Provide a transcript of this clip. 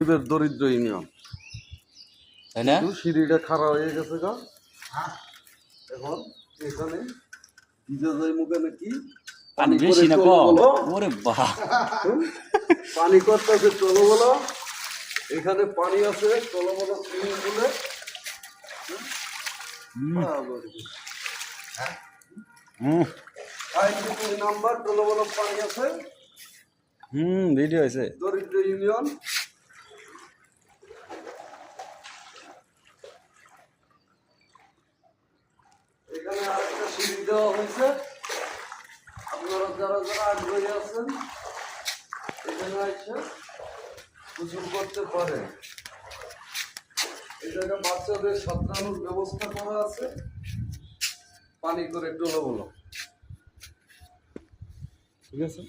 দরিদ্র ইউনিয়ন, তাই না? সিঁড়িটা খারাপ হয়ে গেছে গা। এখন এখানে ভিজা যায় মুখে নাকি পানি বেশি না কম? ওরে বাহ, পানি করতেছে, চলো বলো। এখানে পানি আছে, চলো বলো সুইমিং পুলে। নাম্বার চলো বলো পানি আছে। ভিডিও হয়েছে। দরিদ্র ইউনিয়ন। এখানে আরেকটা সিঁড়ি দেওয়া হয়েছে, আপনারা যারা যারা আগ্রহী আছেন এখানে এসে গোসল করতে পারে। এই জায়গায় বাচ্চাদের সাঁতরানোর ব্যবস্থা করা আছে, পানি করে ডোলো বলো, ঠিক আছে।